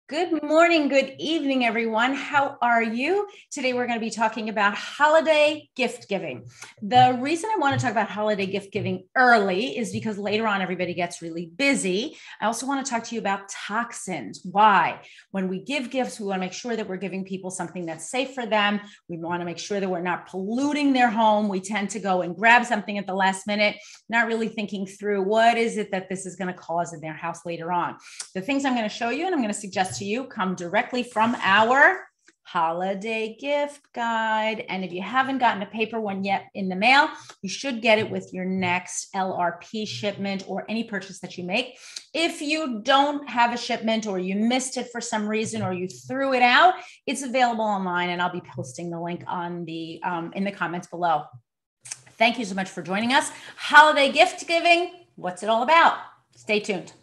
Good morning, good evening, everyone. How are you? Today, we're going to be talking about holiday gift giving. The reason I want to talk about holiday gift giving early is because later on, everybody gets really busy. I also want to talk to you about toxins. Why? When we give gifts, we want to make sure that we're giving people something that's safe for them. We want to make sure that we're not polluting their home. We tend to go and grab something at the last minute, not really thinking through what is it that this is going to cause in their house later on. The things I'm going to show you and I'm going to suggest to you come directly from our holiday gift guide. And if you haven't gotten a paper one yet in the mail, you should get it with your next LRP shipment or any purchase that you make. If you don't have a shipment or you missed it for some reason or you threw it out, it's available online and I'll be posting the link on the in the comments below. Thank you so much for joining us. Holiday gift giving, what's it all about? Stay tuned.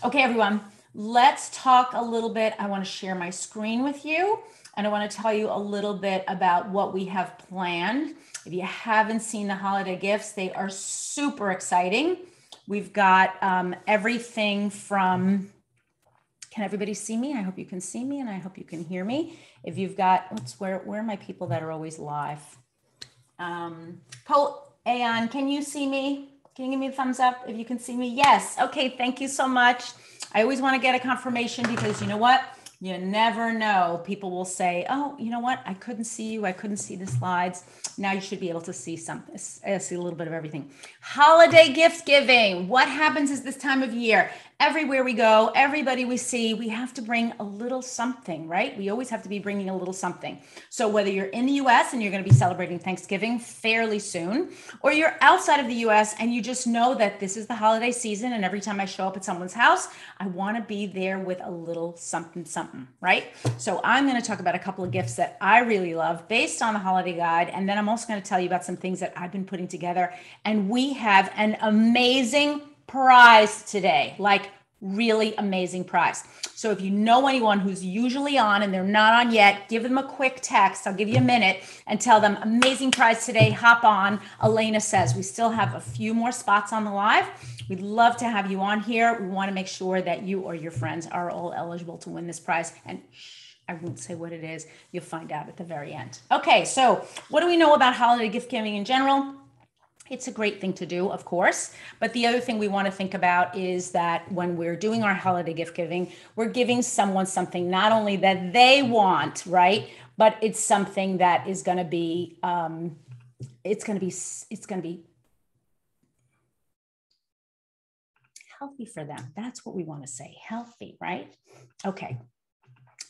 Okay, everyone. Let's talk a little bit. I want to share my screen with you, and I want to tell you a little bit about what we have planned. If you haven't seen the holiday gifts, they are super exciting. We've got everything from, can everybody see me? I hope you can see me, and I hope you can hear me. If you've got, where are my people that are always live? Ayan, can you see me? Can you give me a thumbs up if you can see me? Yes. Okay, thank you so much. I always want to get a confirmation because you know what? You never know. People will say, oh, you know what? I couldn't see you. I couldn't see the slides. Now you should be able to see something, see a little bit of everything. Holiday gift giving. What happens is this time of year, everywhere we go, everybody we see, we have to bring a little something, right? We always have to be bringing a little something. So whether you're in the US and you're going to be celebrating Thanksgiving fairly soon, or you're outside of the US and you just know that this is the holiday season and every time I show up at someone's house, I want to be there with a little something, something, right? So I'm going to talk about a couple of gifts that I really love based on the holiday guide. And then I'm also going to tell you about some things that I've been putting together. And we have an amazing prize today, like really amazing prize. So if you know anyone who's usually on and they're not on yet, give them a quick text. I'll give you a minute and tell them amazing prize today. Hop on. Elena says we still have a few more spots on the live. We'd love to have you on here. We want to make sure that you or your friends are all eligible to win this prize. And I won't say what it is. You'll find out at the very end. Okay, so what do we know about holiday gift giving in general? It's a great thing to do, of course. But the other thing we want to think about is that when we're doing our holiday gift giving, we're giving someone something not only that they want, right? But it's something that is going to be, it's going to be healthy for them. That's what we want to say, healthy, right? Okay.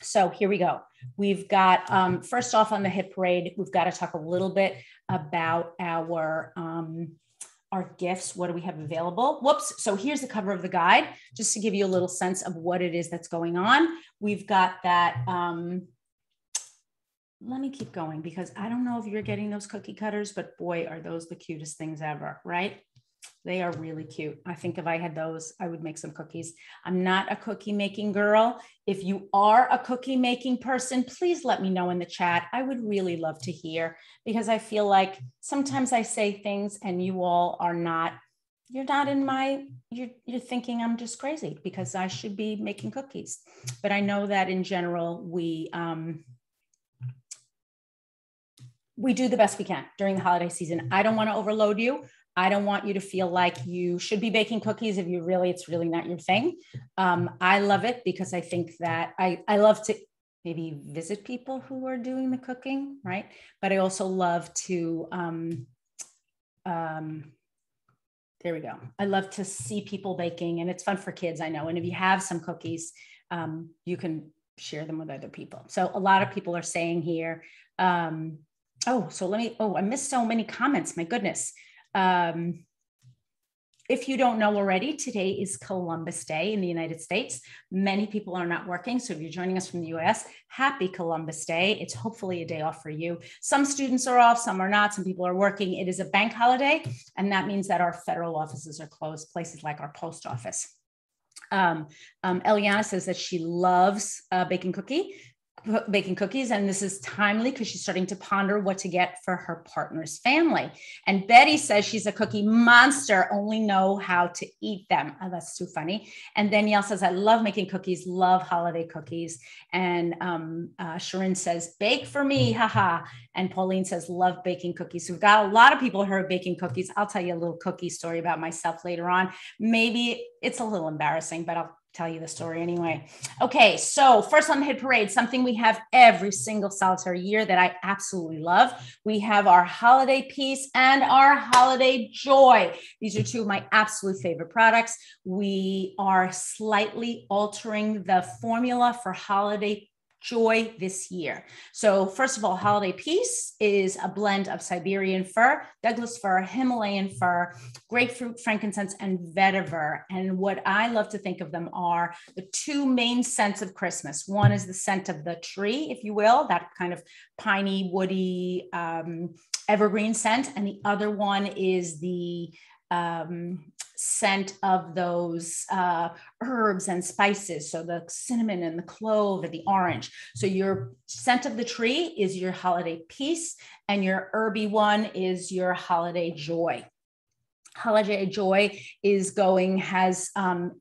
So here we go. We've got, first off on the hit parade, we've got to talk a little bit about our gifts. What do we have available? Whoops. So here's the cover of the guide, just to give you a little sense of what it is that's going on. We've got that. Let me keep going because I don't know if you're getting those cookie cutters, but boy, are those the cutest things ever, right? They are really cute. I think if I had those, I would make some cookies. I'm not a cookie making girl. If you are a cookie making person, please let me know in the chat. I would really love to hear because I feel like sometimes I say things and you all are not, you're not in my, you're thinking I'm just crazy because I should be making cookies. But I know that in general, we do the best we can during the holiday season. I don't want to overload you. I don't want you to feel like you should be baking cookies if it's really not your thing. I love it because I think that I love to maybe visit people who are doing the cooking, right? But I also love to, there we go. I love to see people baking and it's fun for kids, I know. And if you have some cookies, you can share them with other people. So a lot of people are saying here, I missed so many comments, my goodness. If you don't know already, today is Columbus Day in the United States. Many people are not working. So if you're joining us from the US, happy Columbus Day. It's hopefully a day off for you. Some students are off, some are not, some people are working. It is a bank holiday. And that means that our federal offices are closed, places like our post office. Eliana says that she loves baking cookie. baking cookies, and this is timely because she's starting to ponder what to get for her partner's family. And Betty says she's a cookie monster, only know how to eat them. Oh, that's too funny. And Danielle says, I love making cookies, love holiday cookies. And Sharon says, bake for me, haha. And Pauline says, love baking cookies. So we've got a lot of people who are baking cookies. I'll tell you a little cookie story about myself later on. Maybe it's a little embarrassing, but I'll tell you the story anyway. Okay, so first on the hit parade, something we have every single solitary year that I absolutely love. We have our holiday peace and our holiday joy. These are two of my absolute favorite products. We are slightly altering the formula for holiday joy this year. So first of all, Holiday Peace is a blend of Siberian fir, Douglas fir, Himalayan fir, grapefruit, frankincense, and vetiver. And what I love to think of them are the two main scents of Christmas. One is the scent of the tree, if you will, that kind of piney, woody, evergreen scent. And the other one is the scent of those herbs and spices. So the cinnamon and the clove and the orange. So your scent of the tree is your holiday peace, and your herby one is your holiday joy. Holiday Joy is it's an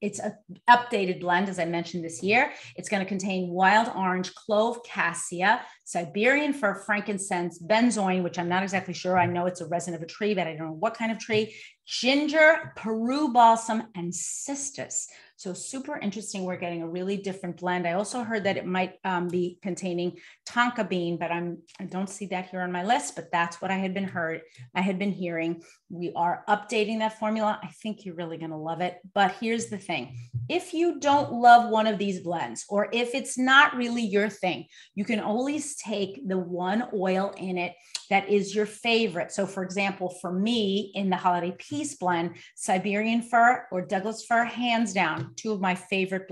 updated blend, as I mentioned this year. It's going to contain wild orange, clove, cassia, Siberian fir, frankincense, benzoin, which I'm not exactly sure. I know it's a resin of a tree, but I don't know what kind of tree, ginger, Peru balsam, and cistus. So super interesting. We're getting a really different blend. I also heard that it might be containing tonka bean, but I don't see that here on my list, but that's what I had been hearing. We are updating that formula. I think you're really going to love it. But here's the thing. If you don't love one of these blends, or if it's not really your thing, you can always take the one oil in it that is your favorite. So for example, for me in the Holiday Peace blend, Siberian fir or Douglas fir, hands down, two of my favorite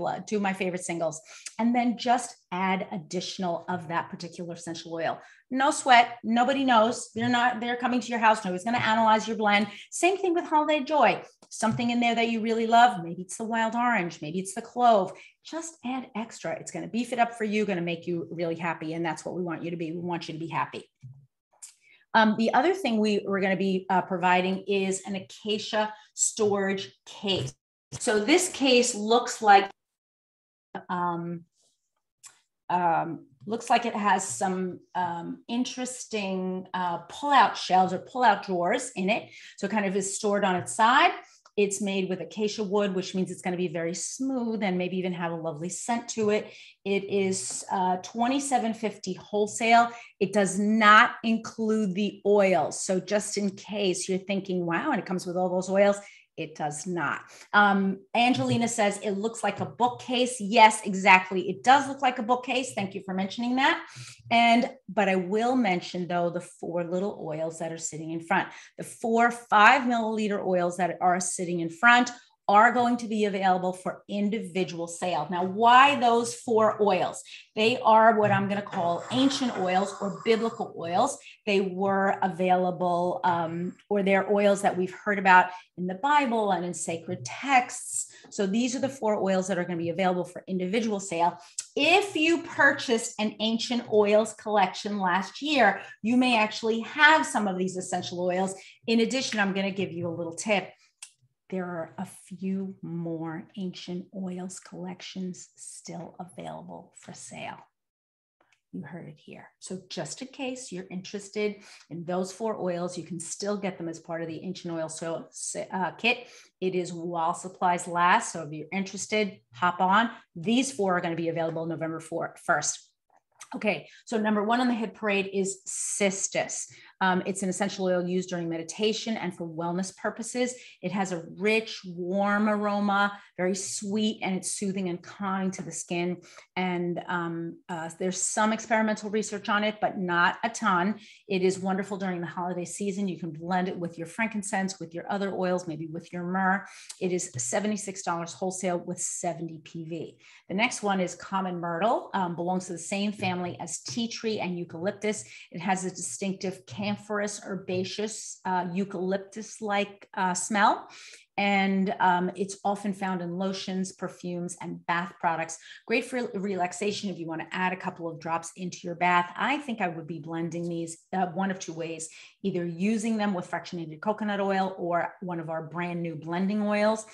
singles. And then just add additional of that particular essential oil. No sweat. Nobody knows. They're coming to your house. Nobody's going to analyze your blend. Same thing with Holiday Joy. Something in there that you really love. Maybe it's the wild orange. Maybe it's the clove. Just add extra. It's going to beef it up for you, going to make you really happy. And that's what we want you to be. We want you to be happy. The other thing we're going to be providing is an acacia storage case. So this case looks like it has some interesting pull-out shelves or pull-out drawers in it. So it kind of is stored on its side. It's made with acacia wood, which means it's going to be very smooth and maybe even have a lovely scent to it. It is $27.50 wholesale. It does not include the oils. So just in case you're thinking, wow, and it comes with all those oils, it does not. Angelina says it looks like a bookcase. Yes, exactly. It does look like a bookcase. Thank you for mentioning that. But I will mention though, the 4 little oils that are sitting in front, the 4 5-milliliter oils that are sitting in front are going to be available for individual sale. Now, why those 4 oils? They are what I'm going to call ancient oils or biblical oils. They were available, or they're oils that we've heard about in the Bible and in sacred texts. So these are the 4 oils that are going to be available for individual sale. If you purchased an ancient oils collection last year, you may actually have some of these essential oils. In addition, I'm going to give you a little tip. There are a few more ancient oils collections still available for sale. You heard it here. So just in case you're interested in those 4 oils, you can still get them as part of the Ancient Oil kit. It is while supplies last. So if you're interested, hop on. These 4 are going to be available November 1st. Okay, so number 1 on the hit parade is cistus. It's an essential oil used during meditation and for wellness purposes. It has a rich, warm aroma, very sweet, and it's soothing and kind to the skin. And there's some experimental research on it, but not a ton. It is wonderful during the holiday season. You can blend it with your frankincense, with your other oils, maybe with your myrrh. It is $76 wholesale with 70 PV. The next one is common myrtle, belongs to the same family as tea tree and eucalyptus. It has a distinctive camphorous herbaceous eucalyptus-like smell. And it's often found in lotions, perfumes, and bath products. Great for relaxation if you want to add a couple of drops into your bath. I think I would be blending these one of two ways, either using them with fractionated coconut oil or one of our brand new blending oils,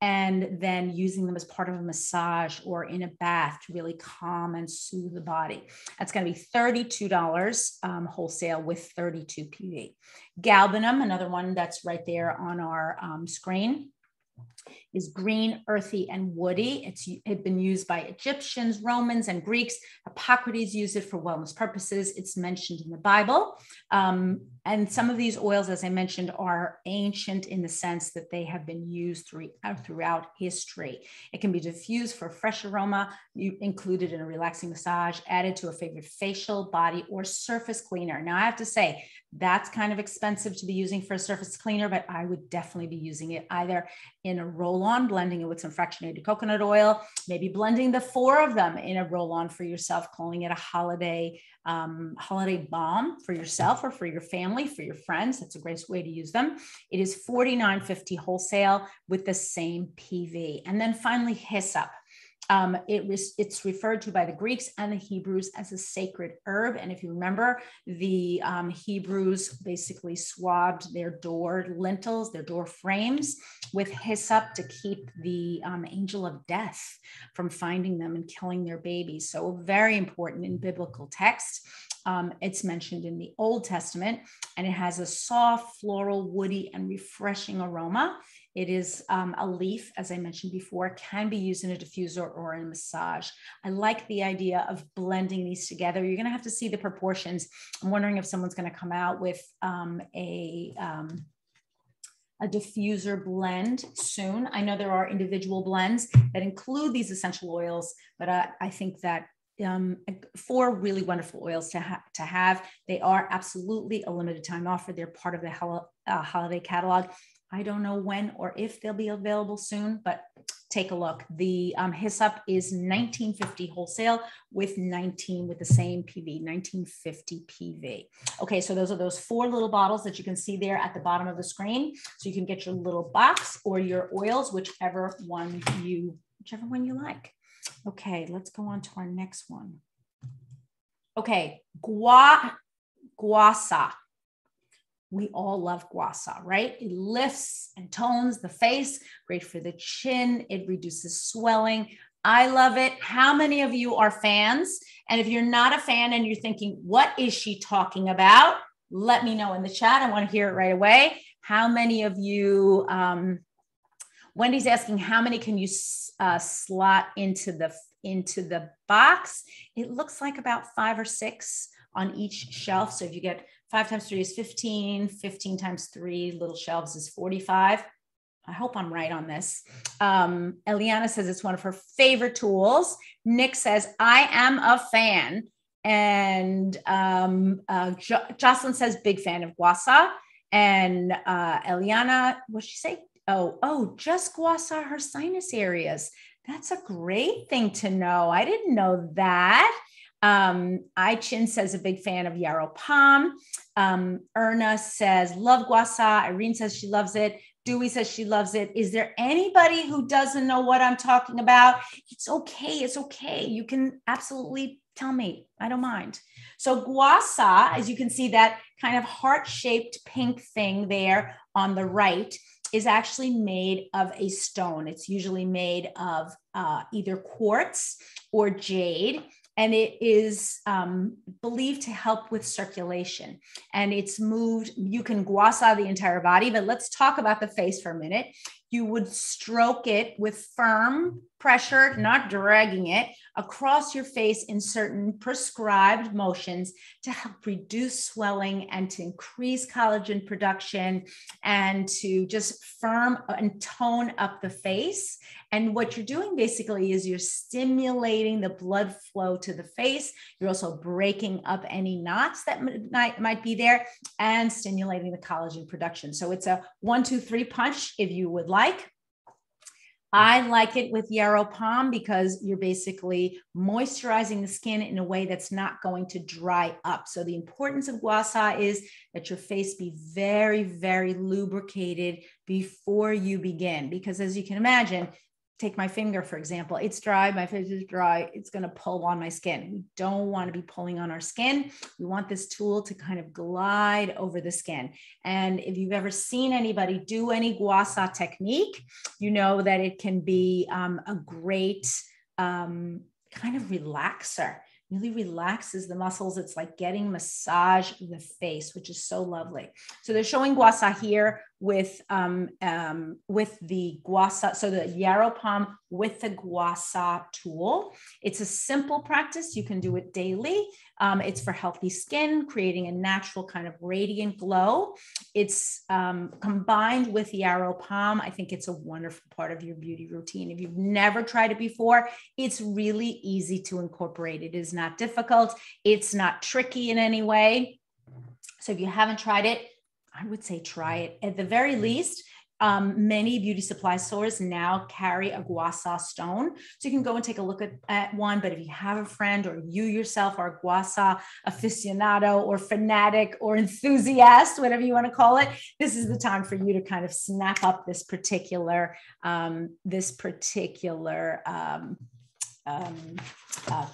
and then using them as part of a massage or in a bath to really calm and soothe the body. That's going to be $32 wholesale with 32 PV. Galbanum, another one that's right there on our screen, is green, earthy, and woody. It's been used by Egyptians, Romans, and Greeks. Hippocrates used it for wellness purposes. It's mentioned in the Bible. And some of these oils, as I mentioned, are ancient in the sense that they have been used throughout history. It can be diffused for fresh aroma, included in a relaxing massage, added to a favorite facial, body, or surface cleaner. Now, I have to say, that's kind of expensive to be using for a surface cleaner, but I would definitely be using it either in a roll-on, blending it with some fractionated coconut oil, maybe blending the 4 of them in a roll-on for yourself, calling it a holiday balm for yourself or for your family, for your friends. That's a great way to use them. It is $49.50 wholesale with the same PV. And then finally, hyssop. It's referred to by the Greeks and the Hebrews as a sacred herb. And if you remember, the Hebrews basically swabbed their door lintels, their door frames with hyssop to keep the angel of death from finding them and killing their babies. So very important in biblical text. It's mentioned in the Old Testament, and it has a soft, floral, woody, and refreshing aroma. It is a leaf, as I mentioned before, can be used in a diffuser or in a massage. I like the idea of blending these together. You're going to have to see the proportions. I'm wondering if someone's going to come out with a diffuser blend soon. I know there are individual blends that include these essential oils, but I think that 4 really wonderful oils to have. They are absolutely a limited time offer. They're part of the holiday catalog. I don't know when or if they'll be available soon, but take a look. The hyssop is $19.50 wholesale with the same PV, $19.50 PV. Okay, so those are those 4 little bottles that you can see there at the bottom of the screen. So you can get your little box or your oils, whichever one you like. Okay, let's go on to our next one. Okay, guasa. We all love guasa, right? It lifts and tones the face, great for the chin. It reduces swelling. I love it. How many of you are fans? And if you're not a fan and you're thinking, what is she talking about? Let me know in the chat. I want to hear it right away. How many of you, Wendy's asking, how many can you slot into the box? It looks like about 5 or 6 on each shelf. So if you get 5 times 3 is 15, 15 times 3 little shelves is 45. I hope I'm right on this. Eliana says it's one of her favorite tools. Nick says, I am a fan. And Jocelyn says, big fan of guasa. And Eliana, what'd she say? Oh, just guasa her sinus areas. That's a great thing to know. I didn't know that. Chin says a big fan of yarrow palm. Erna says, love guasa. Irene says she loves it. Dewey says she loves it. Is there anybody who doesn't know what I'm talking about? It's okay. It's okay. You can absolutely tell me. I don't mind. So guasa, as you can see, that kind of heart-shaped pink thing there on the right is actually made of a stone. It's usually made of either quartz or jade. And it is believed to help with circulation. And it's moved, you can guasa the entire body, but let's talk about the face for a minute. You would stroke it with firm pressure, not dragging it, across your face in certain prescribed motions to help reduce swelling and to increase collagen production and to just firm and tone up the face. And what you're doing basically is you're stimulating the blood flow to the face. You're also breaking up any knots that might be there and stimulating the collagen production. So it's a 1, 2, 3 punch if you would like. I like it with Yarrow Pom because you're basically moisturizing the skin in a way that's not going to dry up. So the importance of gua sha is that your face be very, very lubricated before you begin. Because as you can imagine, take my finger, for example, it's dry, my face is dry, it's going to pull on my skin. We don't want to be pulling on our skin. We want this tool to kind of glide over the skin. And if you've ever seen anybody do any gua sha technique, you know that it can be a great kind of relaxer. Really relaxes the muscles. It's like getting massage the face, which is so lovely. So they're showing gua sha here with the gua sha, so the Yarrow Pom with the gua sha tool. It's a simple practice. You can do it daily. It's for healthy skin, creating a natural kind of radiant glow. It's combined with Yarrow Pom. I think it's a wonderful part of your beauty routine. If you've never tried it before, it's really easy to incorporate. It is not difficult. It's not tricky in any way. So if you haven't tried it, I would say try it. At the very least, many beauty supply stores now carry a gua sha stone. So you can go and take a look at one, but if you have a friend or you yourself are a gua sha aficionado or fanatic or enthusiast, whatever you want to call it, this is the time for you to kind of snap up this particular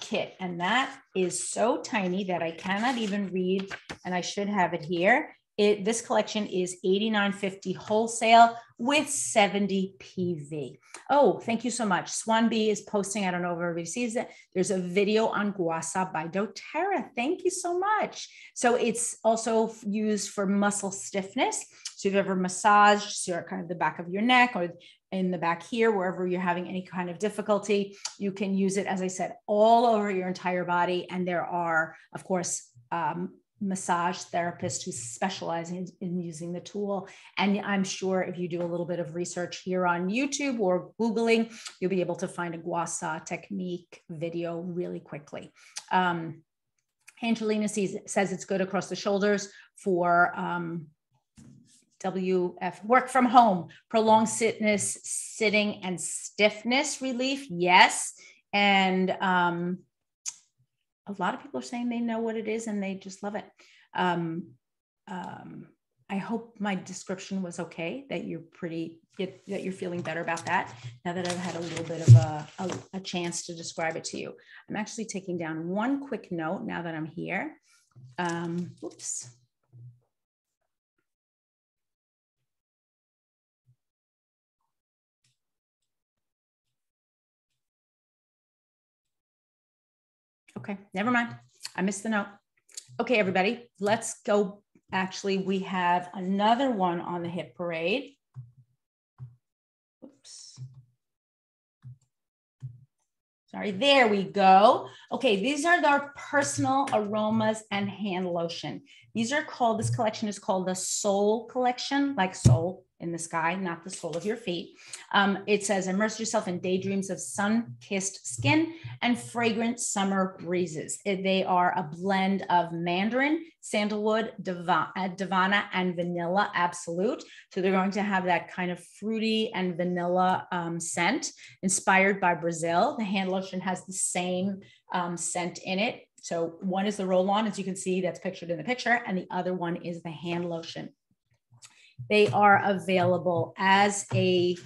kit. And that is so tiny that I cannot even read, and I should have it here. This collection is $89.50 wholesale with 70 PV. Oh, thank you so much. Swan B is posting. I don't know if everybody sees it. There's a video on gua sha by doTERRA. Thank you so much. So it's also used for muscle stiffness. So if you've ever massaged kind of the back of your neck or in the back here, wherever you're having any kind of difficulty, you can use it, as I said, all over your entire body. And there are, of course, massage therapists who specialize in using the tool. And I'm sure if you do a little bit of research here on YouTube or Googling, you'll be able to find a gua sha technique video really quickly. Angelina says it's good across the shoulders for work from home, prolonged sitting and stiffness relief. Yes. And a lot of people are saying they know what it is and they just love it. I hope my description was okay, that you're feeling better about that now that I've had a little bit of a chance to describe it to you. I'm actually taking down one quick note now that I'm here. Oops. Okay, never mind. I missed the note. Okay, everybody, let's go. Actually, we have another one on the hit parade. Oops. Sorry, there we go. Okay, these are our personal aromas and hand lotion. These are called, this collection is called the Soul Collection, like soul in the sky, not the sole of your feet. It says, immerse yourself in daydreams of sun-kissed skin and fragrant summer breezes. They are a blend of mandarin, sandalwood, Davana, and vanilla absolute. So they're going to have that kind of fruity and vanilla scent inspired by Brazil. The hand lotion has the same scent in it. So one is the roll-on, as you can see, that's pictured in the picture, and the other one is the hand lotion. They are available as a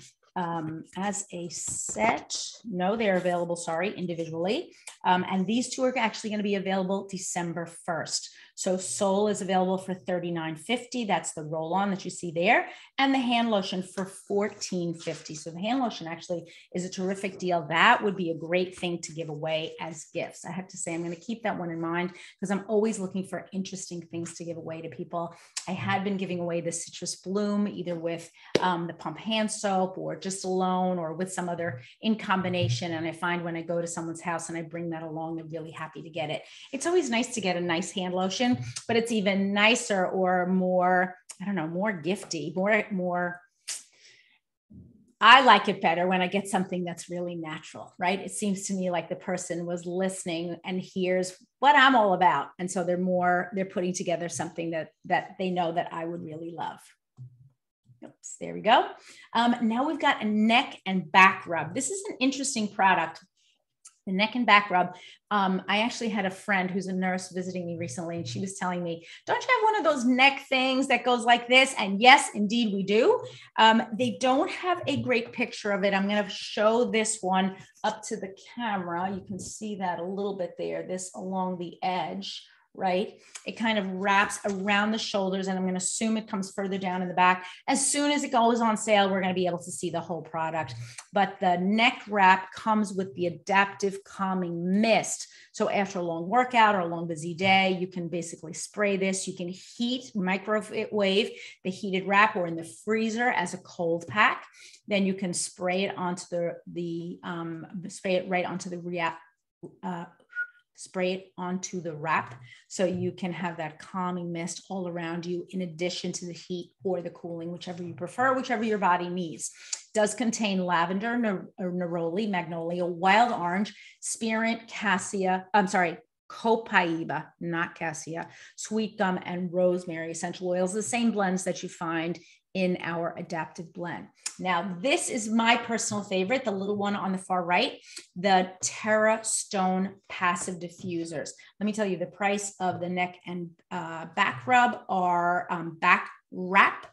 set. No, they're available, sorry, individually. And these two are actually going to be available December 1st. So Soul is available for $39.50. That's the roll-on that you see there. And the hand lotion for $14.50. So the hand lotion actually is a terrific deal. That would be a great thing to give away as gifts. I have to say, I'm going to keep that one in mind because I'm always looking for interesting things to give away to people. I had been giving away the Citrus Bloom, either with the pump hand soap or just alone or with some other in combination. And I find when I go to someone's house and I bring that along, they're really happy to get it. It's always nice to get a nice hand lotion, but it's even nicer or more, I don't know, more gifty, more, I like it better when I get something that's really natural, right? It seems to me like the person was listening and hears what I'm all about. And so they're putting together something that they know that I would really love. Oops, there we go. Now we've got a neck and back rub. This is an interesting product. The neck and back rub. I actually had a friend who's a nurse visiting me recently, and she was telling me, don't you have one of those neck things that goes like this? And yes, indeed we do. They don't have a great picture of it. I'm going to show this one up to the camera. You can see that a little bit there, this along the edge, right? It kind of wraps around the shoulders, and I'm going to assume it comes further down in the back. As soon as it goes on sale, we're going to be able to see the whole product. But the neck wrap comes with the adaptive calming mist. So after a long workout or a long busy day, you can basically spray this. You can microwave the heated wrap or in the freezer as a cold pack. Then you can spray it onto spray it right onto the spray it onto the wrap, so you can have that calming mist all around you in addition to the heat or the cooling, whichever you prefer, whichever your body needs. It does contain lavender, neroli, magnolia, wild orange, spearmint, copaiba, not cassia, sweet gum, and rosemary essential oils, the same blends that you find in our adaptive blend. Now, this is my personal favorite, the little one on the far right, the Terra Stone Passive Diffusers. Let me tell you, the price of the neck and back rub are back wrap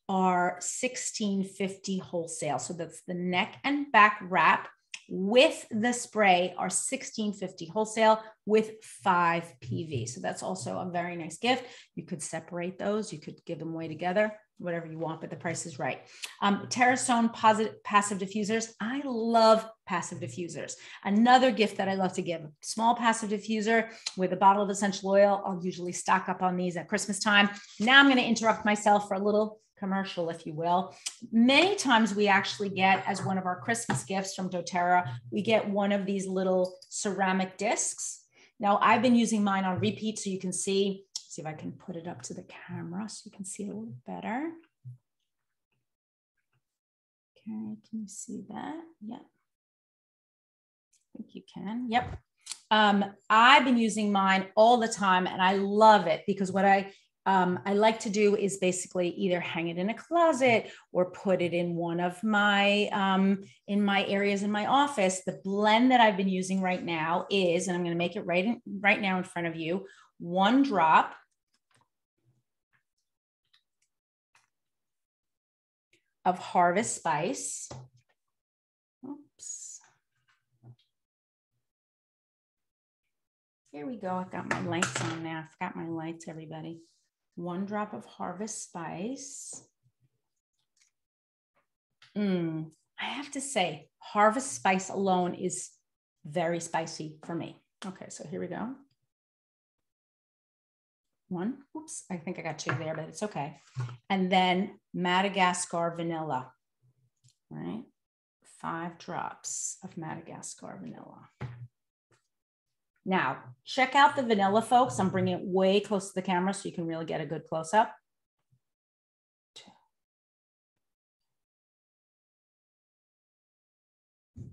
are $16.50 wholesale. So that's the neck and back wrap with the spray are $16.50 wholesale with 5 PV. So that's also a very nice gift. You could separate those. You could give them away together, whatever you want, but the price is right. Terra Stone Passive Diffusers. I love passive diffusers. Another gift that I love to give, small passive diffuser with a bottle of essential oil. I'll usually stock up on these at Christmas time. Now I'm going to interrupt myself for a little commercial, if you will. Many times we actually get, as one of our Christmas gifts from doTERRA, we get one of these little ceramic discs. Now I've been using mine on repeat, so you can see if I can put it up to the camera so you can see it a little better. Okay, can you see that? Yeah, I think you can. Yep. I've been using mine all the time, and I love it because what I like to do is basically either hang it in a closet or put it in one of my in my areas in my office. The blend that I've been using right now is, and I'm going to make it right now in front of you, 1 drop of Harvest Spice. Oops. Here we go. I've got my lights on now. I forgot my lights, everybody. 1 drop of Harvest Spice. I have to say, Harvest Spice alone is very spicy for me. Okay, so here we go. 1. Oops, I think I got 2 there, but it's okay. And then Madagascar vanilla, right? 5 drops of Madagascar vanilla. Now, check out the vanilla, folks. I'm bringing it way close to the camera so you can really get a good close-up.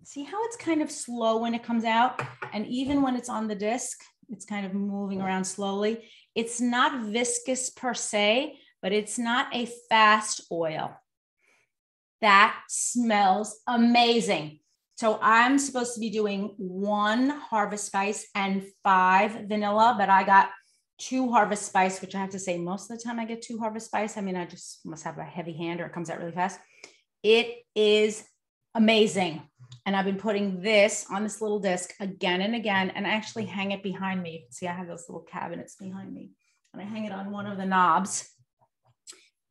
See how it's kind of slow when it comes out? And even when it's on the disc, it's kind of moving around slowly. It's not viscous per se, but it's not a fast oil. That smells amazing. So I'm supposed to be doing 1 Harvest Spice and 5 vanilla, but I got 2 Harvest Spice, which I have to say most of the time I get 2 Harvest Spice. I mean, I just must have a heavy hand or it comes out really fast. It is amazing. And I've been putting this on this little disc again and again, and I actually hang it behind me. You can see I have those little cabinets behind me, and I hang it on one of the knobs,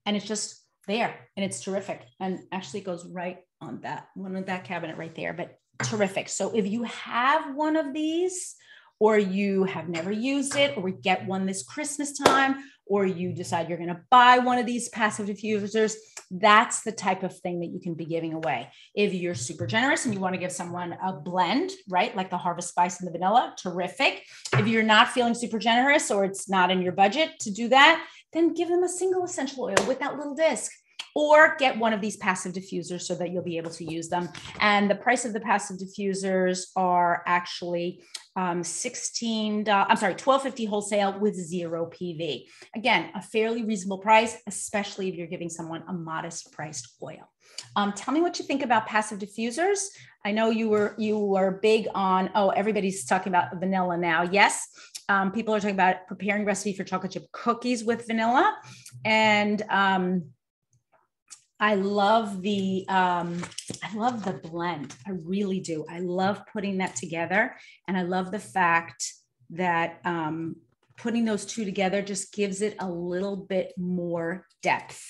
and it's just there, and it's terrific. And actually it goes right on that one of that cabinet right there, but terrific. So if you have one of these, or you have never used it, or we get one this Christmas time, or you decide you're going to buy one of these passive diffusers, that's the type of thing that you can be giving away. If you're super generous and you want to give someone a blend, right, like the Harvest Spice and the vanilla, terrific. If you're not feeling super generous or it's not in your budget to do that, then give them a single essential oil with that little disc. or get one of these passive diffusers so that you'll be able to use them. And the price of the passive diffusers are actually $12.50 wholesale with 0 PV. Again, a fairly reasonable price, especially if you're giving someone a modest priced oil. Tell me what you think about passive diffusers. I know you were big on, oh, everybody's talking about vanilla now. Yes, people are talking about preparing recipe for chocolate chip cookies with vanilla. And I love the blend. I really do. I love putting that together. And I love the fact that putting those two together just gives it a little bit more depth.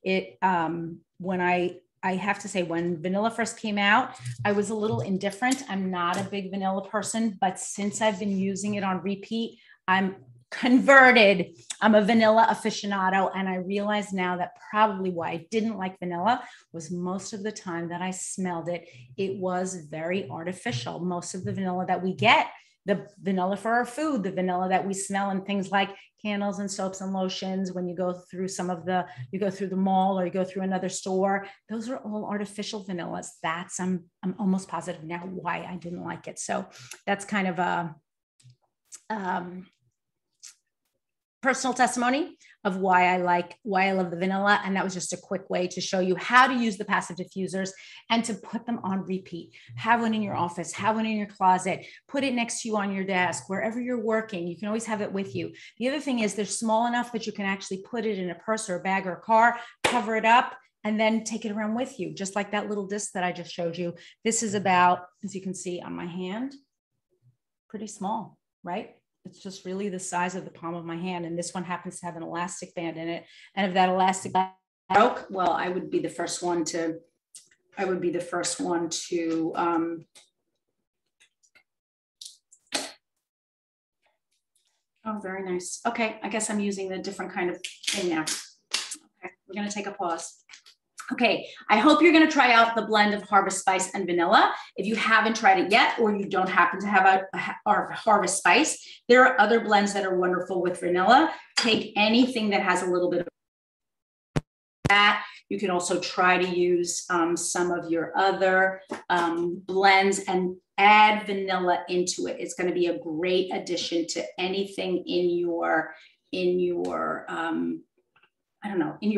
When I have to say, when vanilla first came out, I was a little indifferent. I'm not a big vanilla person, but since I've been using it on repeat, I'm converted. I'm a vanilla aficionado. And I realize now that probably why I didn't like vanilla was most of the time that I smelled it, it was very artificial. Most of the vanilla that we get, the vanilla for our food, the vanilla that we smell in things like candles and soaps and lotions, when you go through you go through the mall or you go through another store, those are all artificial vanillas. That's, I'm almost positive now why I didn't like it. So that's kind of a personal testimony of why I love the vanilla. And that was just a quick way to show you how to use the passive diffusers and to put them on repeat. Have one in your office, have one in your closet, put it next to you on your desk, wherever you're working, you can always have it with you. The other thing is they're small enough that you can actually put it in a purse or a bag or a car, cover it up, and then take it around with you. Just like that little disc that I just showed you. This is about, as you can see on my hand, pretty small, right? It's just really the size of the palm of my hand. And this one happens to have an elastic band in it. And if that elastic broke, well, I would be the first one to, oh, very nice. Okay, I guess I'm using the different kind of thing now. Okay, we're gonna take a pause. Okay, I hope you're going to try out the blend of Harvest Spice and vanilla. If you haven't tried it yet, or you don't happen to have a Harvest Spice, there are other blends that are wonderful with vanilla. Take anything that has a little bit of that. You can also try to use some of your other blends and add vanilla into it. It's going to be a great addition to anything in your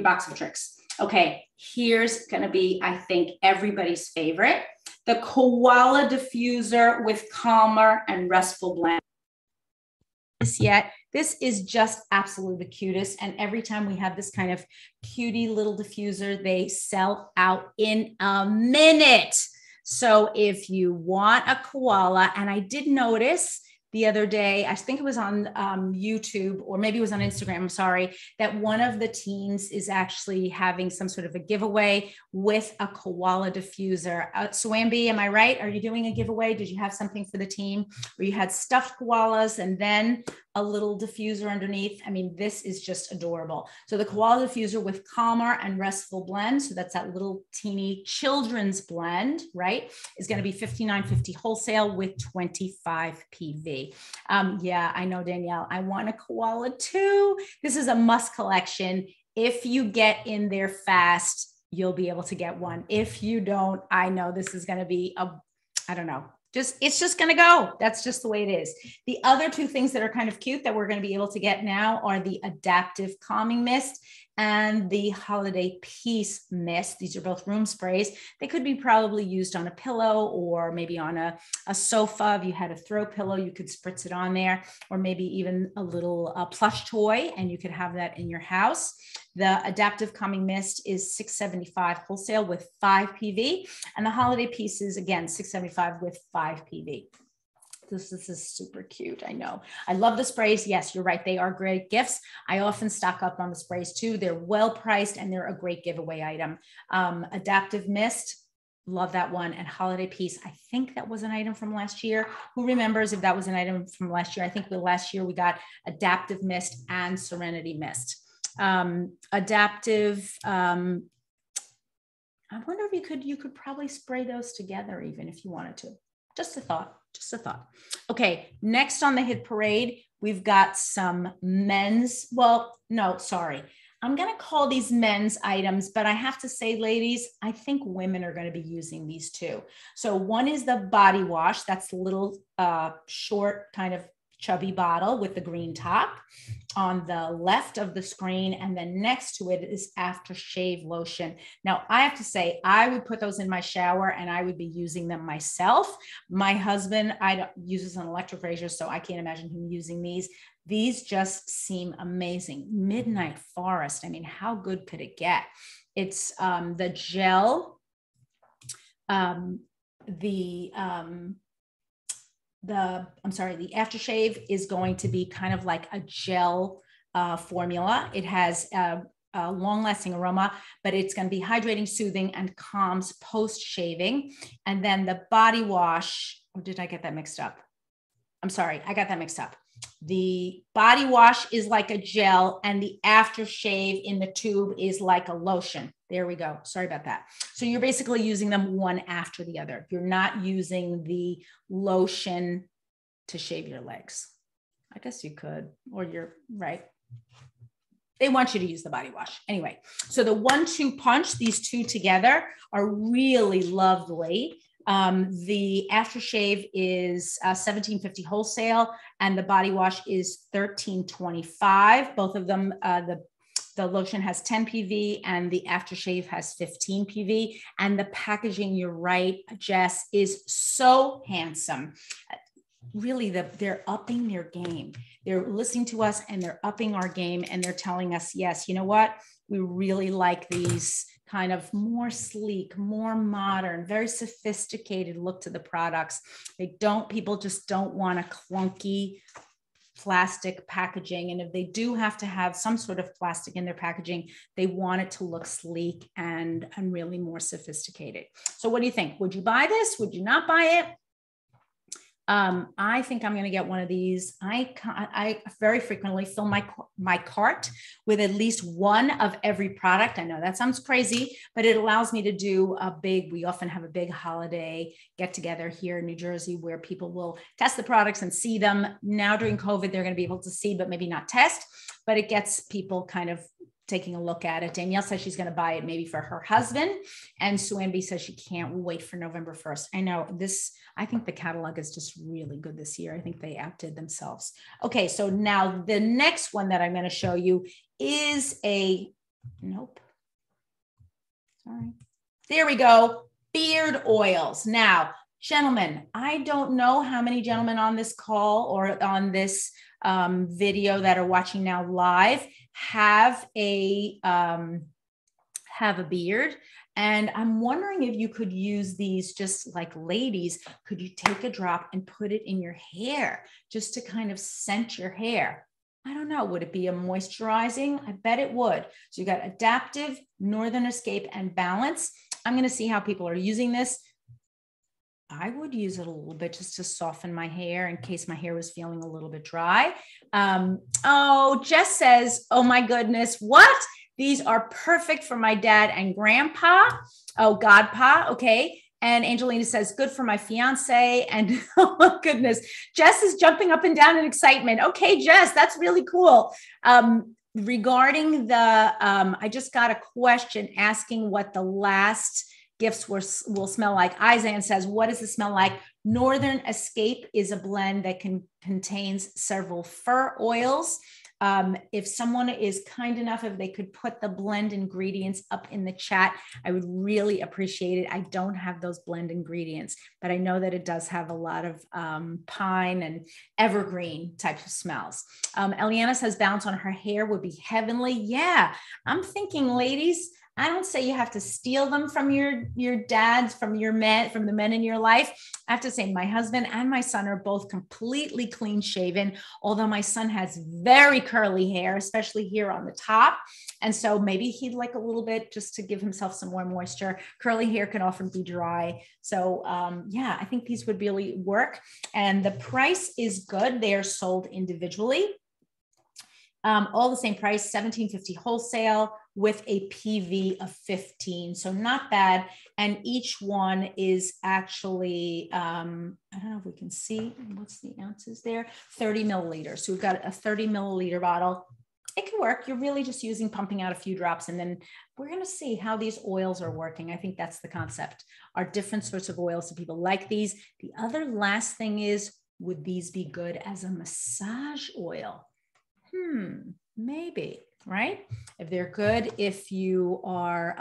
box of tricks. Okay, here's gonna be, I think, everybody's favorite, the Koala Diffuser with Calmer and Restful Blend. This is just absolutely the cutest. And every time we have this kind of cutie little diffuser, they sell out in a minute. So if you want a koala, and I did notice the other day, I think it was on YouTube, or maybe it was on Instagram, I'm sorry, that one of the teams is actually having some sort of a giveaway with a koala diffuser. Swambi, am I right? Are you doing a giveaway? Did you have something for the team where you had stuffed koalas and then a little diffuser underneath? I mean, this is just adorable. So the koala diffuser with Calmer and Restful Blend, so that's that little teeny children's blend, right, is going to be $59.50 wholesale with 25 PV. Yeah, I know, Danielle, I want a koala too. This is a must collection. If you get in there fast, you'll be able to get one. If you don't, I know this is going to be I don't know. It's just going to go. That's just the way it is. The other two things that are kind of cute that we're going to be able to get now are the Adaptive Calming Mist and the Holiday Peace Mist. These are both room sprays. They could be probably used on a pillow or maybe on a sofa. If you had a throw pillow, you could spritz it on there, or maybe even a little plush toy, and you could have that in your house. The Adaptive Calming Mist is $6.75 wholesale with 5 PV, and the Holiday Peace is, again, $6.75 with 5 PV. This is super cute. I know. I love the sprays. Yes, you're right. They are great gifts. I often stock up on the sprays too. They're well priced and they're a great giveaway item. Adaptive Mist, love that one. And Holiday Peace, I think that was an item from last year. Who remembers if that was an item from last year? I think last year we got Adaptive Mist and Serenity Mist. Adaptive, I wonder if you could probably spray those together even if you wanted to. Just a thought. Okay, next on the hit parade, we've got some men's, well, no, sorry. I'm going to call these men's items, but I have to say, ladies, I think women are going to be using these too. So one is the body wash. That's the little short kind of chubby bottle with the green top on the left of the screen. And then next to it is aftershave lotion. Now, I have to say, I would put those in my shower and I would be using them myself. My husband, uses an electric razor, so I can't imagine him using these. These just seem amazing. Midnight Forest. I mean, how good could it get? It's the gel, the aftershave is going to be kind of like a gel formula. It has a long-lasting aroma, but it's going to be hydrating, soothing, and calms post-shaving. And then the body wash, or did I get that mixed up? I'm sorry, I got that mixed up. The body wash is like a gel and the aftershave in the tube is like a lotion. There we go. Sorry about that. So you're basically using them one after the other. You're not using the lotion to shave your legs. I guess you could, or you're right. They want you to use the body wash. Anyway, so the 1-2 punch, these two together are really lovely. The aftershave is $17.50 wholesale and the body wash is $13.25. Both of them, the lotion has 10 PV and the aftershave has 15 PV. And the packaging, you're right, Jess, is so handsome. Really, they're upping their game. They're listening to us and they're upping our game and they're telling us, yes, you know what? We really like these kind of more sleek, more modern, very sophisticated look to the products. People just don't want a clunky plastic packaging. And if they do have to have some sort of plastic in their packaging, they want it to look sleek and really more sophisticated. So what do you think? Would you buy this? Would you not buy it? I think I'm going to get one of these. I very frequently fill my cart with at least one of every product. I know that sounds crazy, but it allows me to do we often have a big holiday get together here in New Jersey where people will test the products and see them. Now during COVID, they're going to be able to see, but maybe not test, but it gets people kind of taking a look at it. Danielle says she's going to buy it maybe for her husband. And Suambi says she can't wait for November 1st. I know I think the catalog is just really good this year. I think they outdid themselves. Okay. So now the next one that I'm going to show you is nope. Sorry. There we go. Beard oils. Now, gentlemen, I don't know how many gentlemen on this call or on this video that are watching now live have a beard. And I'm wondering if you could use these just like ladies, could you take a drop and put it in your hair just to kind of scent your hair? I don't know. Would it be a moisturizing? I bet it would. So you got Adaptive, Northern Escape, and Balance. I'm going to see how people are using this. I would use it a little bit just to soften my hair in case my hair was feeling a little bit dry. Oh, Jess says, oh my goodness, what? These are perfect for my dad and grandpa. Oh, godpa. Okay. And Angelina says, good for my fiance. And oh my goodness, Jess is jumping up and down in excitement. Okay, Jess, that's really cool. Regarding I just got a question asking what the last gifts will smell like. Izan says, what does it smell like? Northern Escape is a blend that contains several fur oils. If someone is kind enough, if they could put the blend ingredients up in the chat, I would really appreciate it. I don't have those blend ingredients, but I know that it does have a lot of pine and evergreen types of smells. Eliana says balance on her hair would be heavenly. Yeah, I'm thinking, ladies, I don't say you have to steal them from your dads, from the men in your life. I have to say my husband and my son are both completely clean shaven, although my son has very curly hair, especially here on the top. And so maybe he'd like a little bit just to give himself some more moisture. Curly hair can often be dry. So yeah, I think these would really work. And the price is good. They are sold individually. All the same price, $17.50 wholesale with a PV of 15. So not bad. And each one is actually, I don't know if we can see, what's the ounces there? 30 milliliters. So we've got a 30 milliliter bottle it can work. You're really just pumping out a few drops, and then we're going to see how these oils are working. I think that's the concept. Are different sorts of oils, so people like these. The other last thing is, would these be good as a massage oil? Maybe, right? If they're good, if you are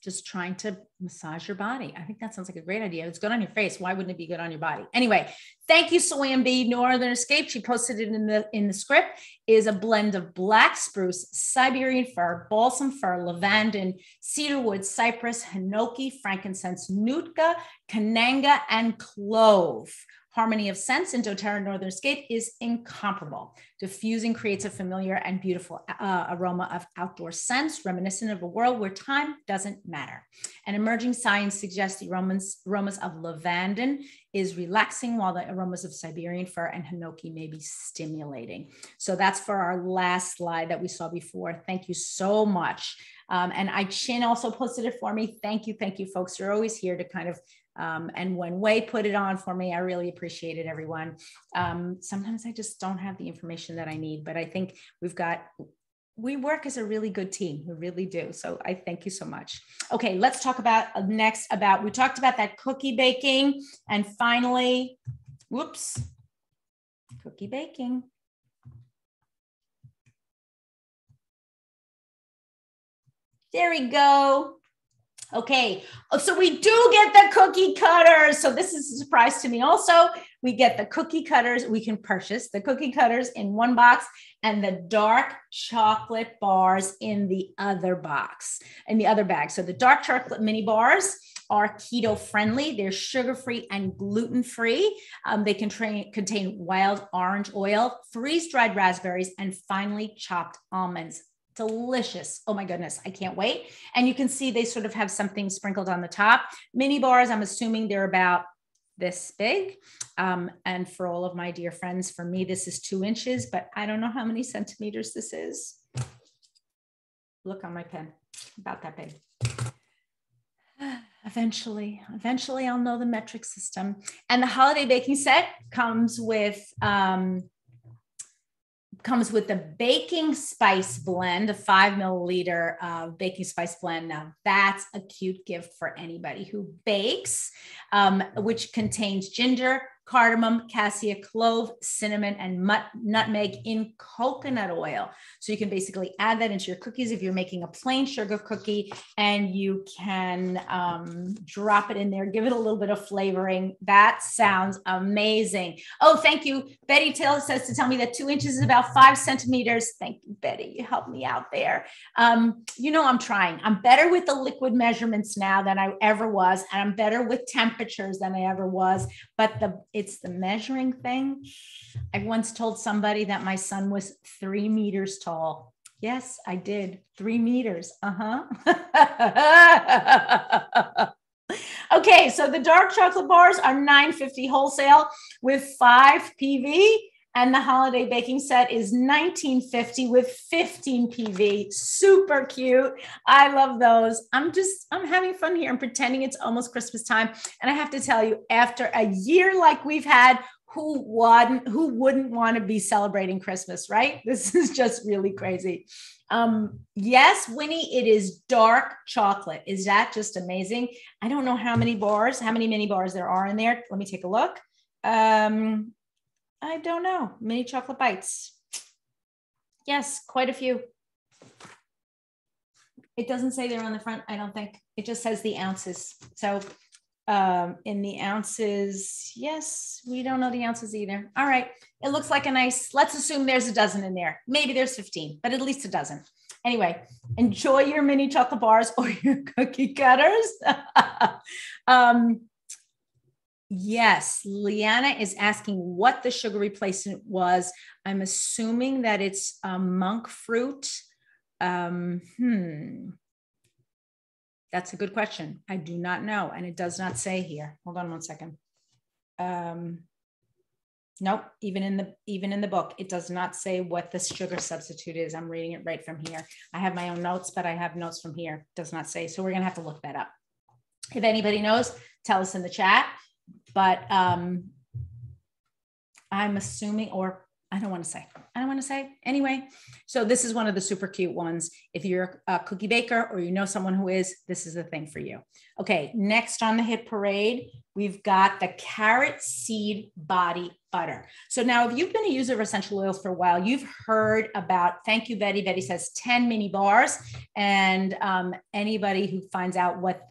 just trying to massage your body. I think that sounds like a great idea. It's good on your face. Why wouldn't it be good on your body? Anyway, thank you, Soyam B. Northern Escape. She posted it in the script. Is a blend of black spruce, Siberian fir, balsam fir, lavandin, cedarwood, cypress, hinoki, frankincense, nootka, cananga, and clove. Harmony of scents in doTERRA Northern Escape is incomparable. Diffusing creates a familiar and beautiful aroma of outdoor scents, reminiscent of a world where time doesn't matter. And emerging science suggests the aromas of lavandin is relaxing, while the aromas of Siberian fir and hinoki may be stimulating. So that's for our last slide that we saw before. Thank you so much. And Chin also posted it for me. Thank you, folks. You're always here to kind of and when Wei put it on for me, I really appreciate it, everyone. Sometimes I just don't have the information that I need, but I think we work as a really good team. We really do. So I thank you so much. Okay, let's talk about we talked about that cookie baking, and finally, cookie baking. There we go. Okay, so we do get the cookie cutters. So this is a surprise to me also. We get the cookie cutters. We can purchase the cookie cutters in one box and the dark chocolate bars in the other box, in the other bag. So the dark chocolate mini bars are keto friendly. They're sugar-free and gluten-free. They contain wild orange oil, freeze-dried raspberries, and finely chopped almonds. Delicious. Oh my goodness. I can't wait. And you can see they sort of have something sprinkled on the top. Mini bars, I'm assuming they're about this big. And for all of my dear friends, for me, this is 2 inches, but I don't know how many centimeters this is. Look on my pen, about that big. Eventually I'll know the metric system. And the holiday baking set comes with the baking spice blend, a 5 milliliter baking spice blend. Now that's a cute gift for anybody who bakes, which contains ginger, cardamom, cassia, clove, cinnamon, and nutmeg in coconut oil. So you can basically add that into your cookies if you're making a plain sugar cookie, and you can drop it in there, give it a little bit of flavoring. That sounds amazing. Oh, thank you. Betty Taylor says to tell me that 2 inches is about 5 centimeters. Thank you, Betty. You helped me out there. You know, I'm trying. I'm better with the liquid measurements now than I ever was, and I'm better with temperatures than I ever was. But it's the measuring thing. I once told somebody that my son was 3 meters tall. Yes, I did. 3 meters. Okay, so the dark chocolate bars are $9.50 wholesale with 5 PV, and the holiday baking set is $19.50 with 15 PV. Super cute. I love those. I'm having fun here. I'm pretending it's almost Christmas time. And I have to tell you, after a year like we've had, who wouldn't want to be celebrating Christmas, right? This is just really crazy. Yes, Winnie, it is dark chocolate. Is that just amazing? I don't know how many mini bars there are in there. Let me take a look. I don't know. Mini chocolate bites. Yes, quite a few. It doesn't say they're on the front, I don't think. It just says the ounces. So in the ounces, yes, we don't know the ounces either. All right. It looks like let's assume there's a dozen in there. Maybe there's 15, but at least a dozen. Anyway, enjoy your mini chocolate bars or your cookie cutters. Yes, Liana is asking what the sugar replacement was. I'm assuming that it's monk fruit. That's a good question. I do not know, and it does not say here. Hold on one second. Nope, even in the book, it does not say what the sugar substitute is. I'm reading it right from here. I have my own notes, but I have notes from here. It does not say, so we're gonna have to look that up. If anybody knows, tell us in the chat. But I'm assuming, or I don't want to say. I don't want to say. Anyway, so this is one of the super cute ones. If you're a cookie baker or you know someone who is, this is the thing for you. Okay, next on the hit parade, we've got the carrot seed body butter. So now if you've been a user of essential oils for a while, you've heard about, thank you, Betty. Betty says 10 mini bars. And anybody who finds out what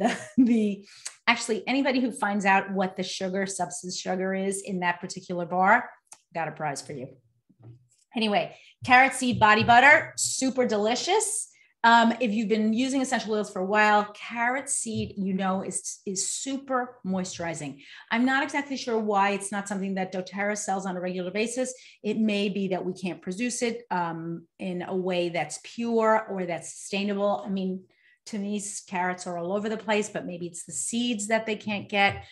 anybody who finds out what the substance sugar is in that particular bar, got a prize for you. Anyway, carrot seed body butter, super delicious. If you've been using essential oils for a while, carrot seed, is super moisturizing. I'm not exactly sure why it's not something that doTERRA sells on a regular basis. It may be that we can't produce it in a way that's pure or that's sustainable. I mean, to me, carrots are all over the place, but maybe it's the seeds that they can't get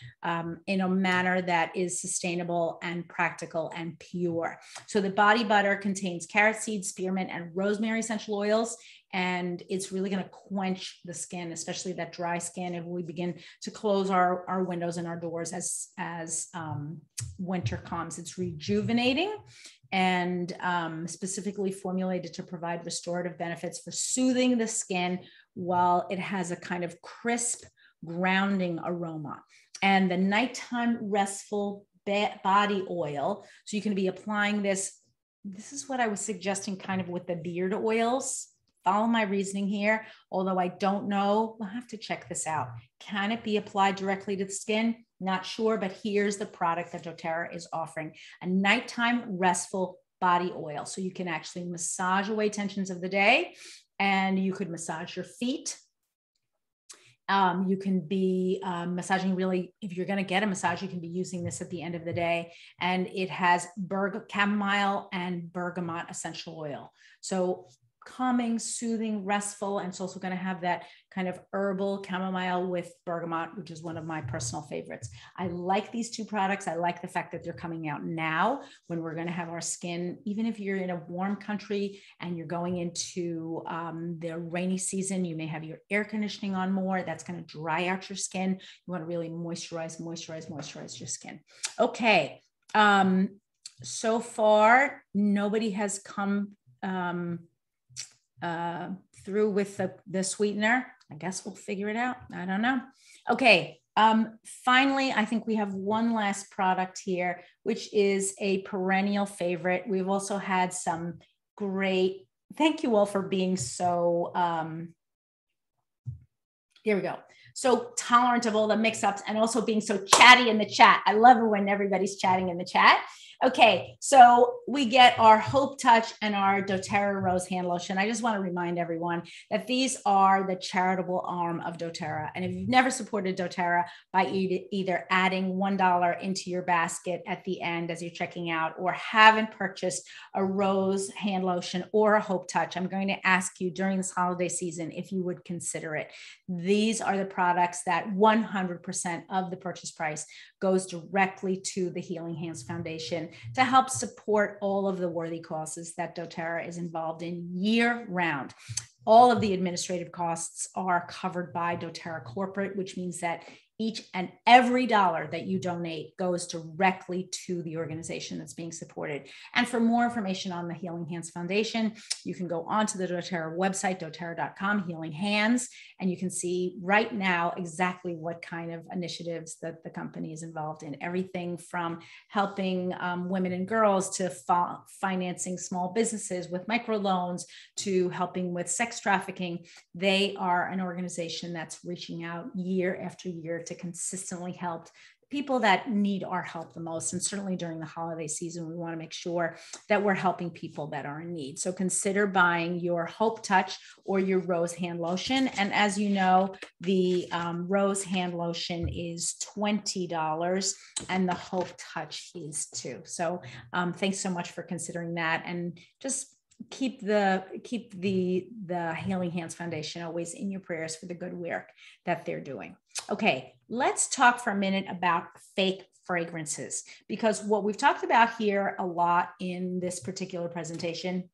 in a manner that is sustainable and practical and pure. So the body butter contains carrot seed, spearmint, and rosemary essential oils. And it's really going to quench the skin, especially that dry skin, if we begin to close our windows and our doors as winter comes. It's rejuvenating and specifically formulated to provide restorative benefits for soothing the skin while it has a kind of crisp, grounding aroma. And the nighttime restful body oil, so you can be applying this. This is what I was suggesting kind of with the beard oils. Follow my reasoning here, although I don't know. We'll have to check this out. Can it be applied directly to the skin? Not sure, but here's the product that doTERRA is offering, a nighttime restful body oil. So you can actually massage away tensions of the day, and you could massage your feet. You can be massaging, really, if you're going to get a massage, you can be using this at the end of the day. And it has chamomile and bergamot essential oil. So calming, soothing, restful, and it's also going to have that kind of herbal chamomile with bergamot, which is one of my personal favorites. I like these two products. I like the fact that they're coming out now when we're going to have our skin, even if you're in a warm country and you're going into the rainy season, you may have your air conditioning on more. That's going to dry out your skin. You want to really moisturize your skin. Okay. So far, nobody has come through with the sweetener. I guess we'll figure it out. I don't know. Okay. Finally, I think we have one last product here, which is a perennial favorite. We've also had some great, thank you all for being so, here we go. So tolerant of all the mix-ups and also being so chatty in the chat. I love it when everybody's chatting in the chat. Okay, so we get our Hope Touch and our doTERRA Rose Hand Lotion. I just want to remind everyone that these are the charitable arm of doTERRA. And if you've never supported doTERRA by either adding $1 into your basket at the end as you're checking out, or haven't purchased a Rose Hand Lotion or a Hope Touch, I'm going to ask you during this holiday season if you would consider it. These are the products that 100% of the purchase price goes directly to the Healing Hands Foundation to help support all of the worthy causes that doTERRA is involved in year round. All of the administrative costs are covered by doTERRA Corporate, which means that each and every dollar that you donate goes directly to the organization that's being supported. And for more information on the Healing Hands Foundation, you can go onto the doTERRA website, doTERRA.com, Healing Hands, and you can see right now exactly what kind of initiatives that the company is involved in. Everything from helping women and girls to financing small businesses with microloans to helping with sex trafficking. They are an organization that's reaching out year after year to consistently help people that need our help the most. And certainly during the holiday season, we want to make sure that we're helping people that are in need. So consider buying your Hope Touch or your Rose Hand Lotion. And as you know, the Rose Hand Lotion is $20 and the Hope Touch is $2. So thanks so much for considering that. And just keep the Healing Hands Foundation always in your prayers for the good work that they're doing. Okay, let's talk for a minute about fake fragrances, because what we've talked about here a lot in this particular presentation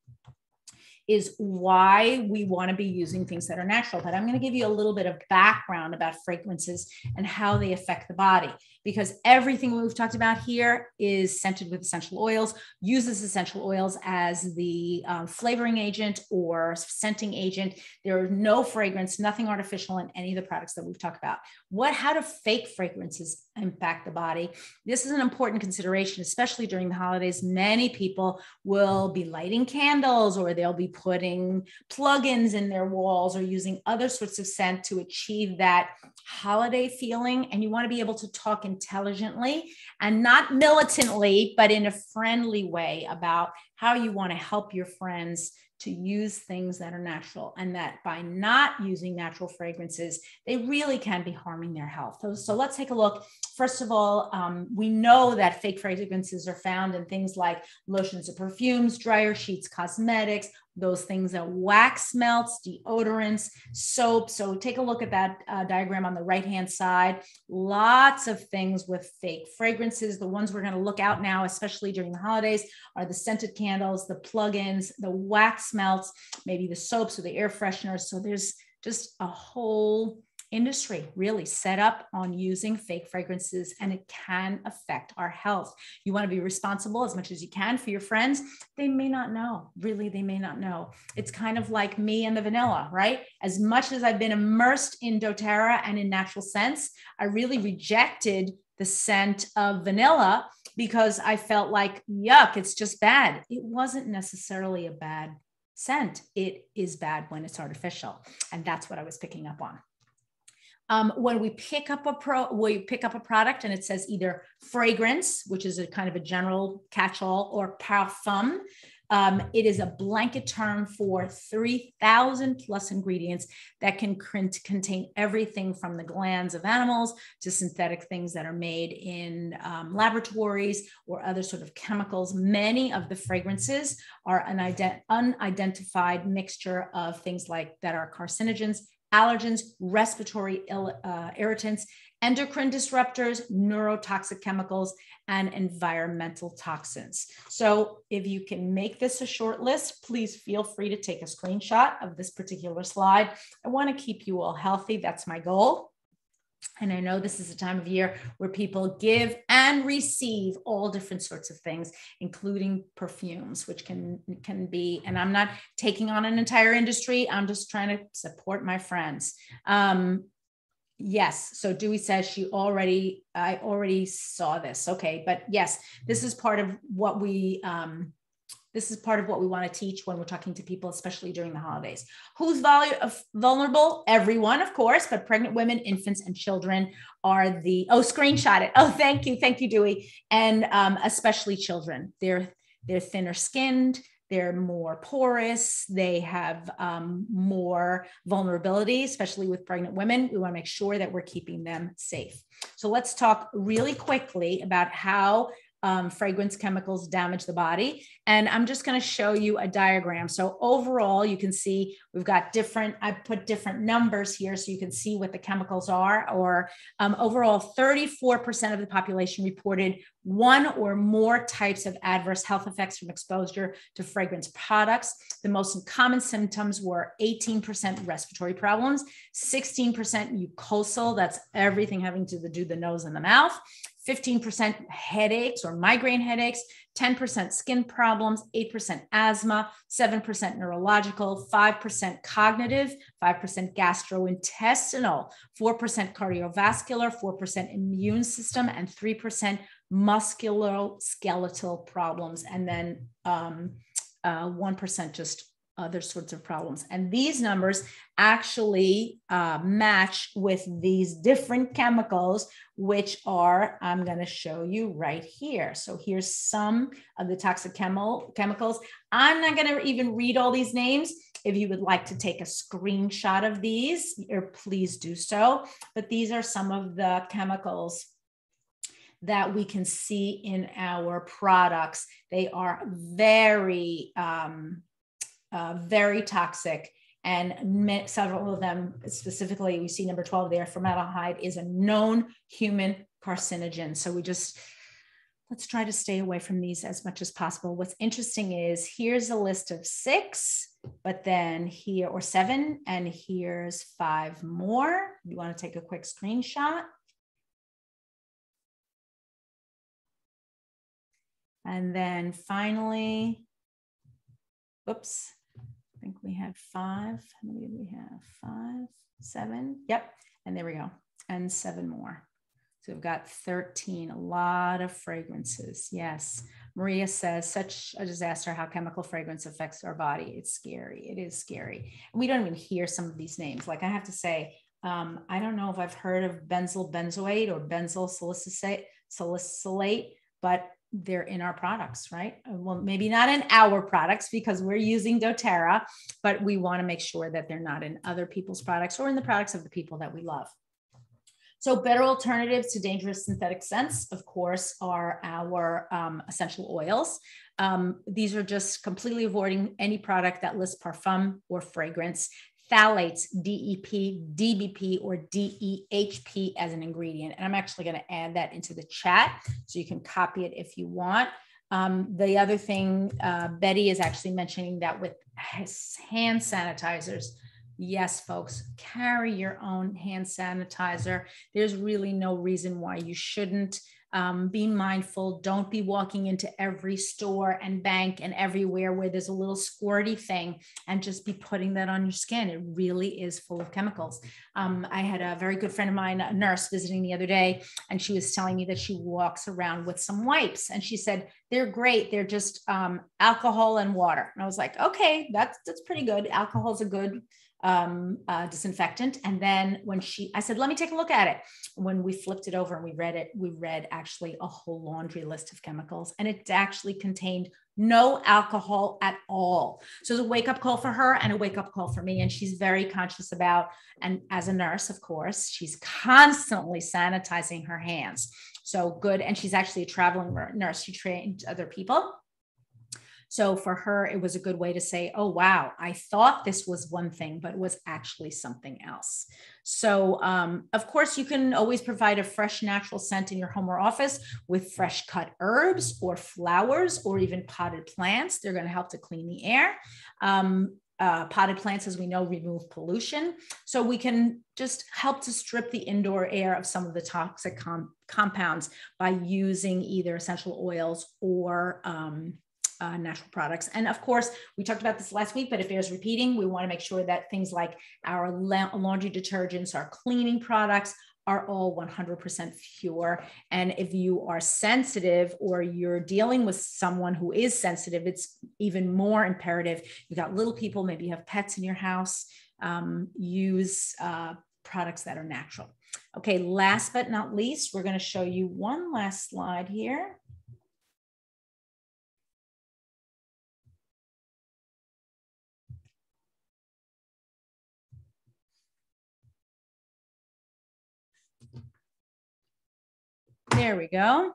is why we want to be using things that are natural. But I'm going to give you a little bit of background about fragrances and how they affect the body, because everything we've talked about here is scented with essential oils, uses essential oils as the flavoring agent or scenting agent. There are no fragrance, nothing artificial in any of the products that we've talked about. How do fake fragrances impact the body? This is an important consideration, especially during the holidays. Many people will be lighting candles, or they'll be putting plugins in their walls, or using other sorts of scent to achieve that holiday feeling. And you want to be able to talk intelligently and not militantly, but in a friendly way about how you want to help your friends to use things that are natural, and that by not using natural fragrances, they really can be harming their health. So let's take a look. First of all, we know that fake fragrances are found in things like lotions or perfumes, dryer sheets, cosmetics, those things that wax melts, deodorants, soap. So take a look at that diagram on the right-hand side. Lots of things with fake fragrances. The ones we're going to look out now, especially during the holidays, are the scented candles, the plug-ins, the wax melts, maybe the soaps or the air fresheners. So there's just a whole industry really set up on using fake fragrances, and it can affect our health. You want to be responsible as much as you can for your friends. They may not know, really, they may not know. It's kind of like me and the vanilla, right? As much as I've been immersed in doTERRA and in natural scents, I really rejected the scent of vanilla because I felt like, yuck, it's just bad. It wasn't necessarily a bad scent. It is bad when it's artificial. And that's what I was picking up on. When we pick up a product and it says either fragrance, which is a kind of a general catch-all, or parfum, it is a blanket term for 3,000 plus ingredients that can contain everything from the glands of animals to synthetic things that are made in laboratories or other sort of chemicals. Many of the fragrances are an unidentified mixture of things like that are carcinogens, allergens, respiratory irritants, endocrine disruptors, neurotoxic chemicals, and environmental toxins. So if you can make this a short list, please feel free to take a screenshot of this particular slide. I want to keep you all healthy. That's my goal. And I know this is a time of year where people give and receive all different sorts of things, including perfumes, which can be, and I'm not taking on an entire industry. I'm just trying to support my friends. Yes. So Dewey says I already saw this. Okay. But yes, this is part of what we want to teach when we're talking to people, especially during the holidays. Who's vulnerable? Everyone, of course, but pregnant women, infants, and children are screenshot it. Oh, thank you, Dewey. And especially children. They're thinner skinned. They're more porous. They have more vulnerability, especially with pregnant women. We want to make sure that we're keeping them safe. So let's talk really quickly about how fragrance chemicals damage the body. And I'm just going to show you a diagram. So overall, you can see we've got I put different numbers here so you can see what the chemicals are. Or overall, 34% of the population reported one or more types of adverse health effects from exposure to fragrance products. The most common symptoms were 18% respiratory problems, 16% mucosal, that's everything having to do the nose and the mouth, 15% headaches or migraine headaches, 10% skin problems, 8% asthma, 7% neurological, 5% cognitive, 5% gastrointestinal, 4% cardiovascular, 4% immune system, and 3% musculoskeletal problems, and then 1% just other sorts of problems. And these numbers actually match with these different chemicals, which are, I'm going to show you right here. So here's some of the toxic chemicals. I'm not going to even read all these names. If you would like to take a screenshot of these, please do so. But these are some of the chemicals that we can see in our products. They are very, very toxic, and several of them, specifically, we see number 12 there, formaldehyde is a known human carcinogen. So let's try to stay away from these as much as possible. What's interesting is here's a list of 6, but then or 7, and here's 5 more. You want to take a quick screenshot. And then finally, whoops, I think we had 5. How many did we have? 5, 7. Yep. And there we go. And 7 more. So we've got 13, a lot of fragrances. Yes. Maria says, such a disaster how chemical fragrance affects our body. It's scary. It is scary. And we don't even hear some of these names. Like I have to say, I don't know if I've heard of benzyl benzoate or benzyl salicylate, but they're in our products, right? Well, maybe not in our products because we're using doTERRA, but we want to make sure that they're not in other people's products or in the products of the people that we love. So better alternatives to dangerous synthetic scents, of course, are our essential oils. These are just completely avoiding any product that lists parfum or fragrance, phthalates, DEP, DBP, or DEHP as an ingredient. And I'm actually going to add that into the chat so you can copy it if you want. The other thing, Betty is actually mentioning that with hand sanitizers. Yes, folks, carry your own hand sanitizer. There's really no reason why you shouldn't. Be mindful. Don't be walking into every store and bank and everywhere where there's a little squirty thing and just be putting that on your skin. It really is full of chemicals. I had a very good friend of mine, a nurse, visiting the other day, and she was telling me that she walks around with some wipes. And she said, they're great. They're just alcohol and water. And I was like, okay, that's pretty good. Alcohol's a good disinfectant. And then when I said, let me take a look at it. When we flipped it over and we read actually a whole laundry list of chemicals, and it actually contained no alcohol at all. So it's a wake up call for her and a wake up call for me. And she's very conscious about, and as a nurse, of course, she's constantly sanitizing her hands. So good. And she's actually a traveling nurse. She trained other people. So for her, it was a good way to say, oh, wow, I thought this was one thing, but it was actually something else. So of course, you can always provide a fresh, natural scent in your home or office with fresh cut herbs or flowers or even potted plants. They're going to help to clean the air. Potted plants, as we know, remove pollution. So we can just help to strip the indoor air of some of the toxic compounds by using either essential oils or natural products. And of course, we talked about this last week, but it bears repeating. We want to make sure that things like our laundry detergents, our cleaning products are all 100% pure. And if you are sensitive or you're dealing with someone who is sensitive, it's even more imperative. You got little people, maybe you have pets in your house, use products that are natural. Okay, last but not least, we're going to show you one last slide here. There we go.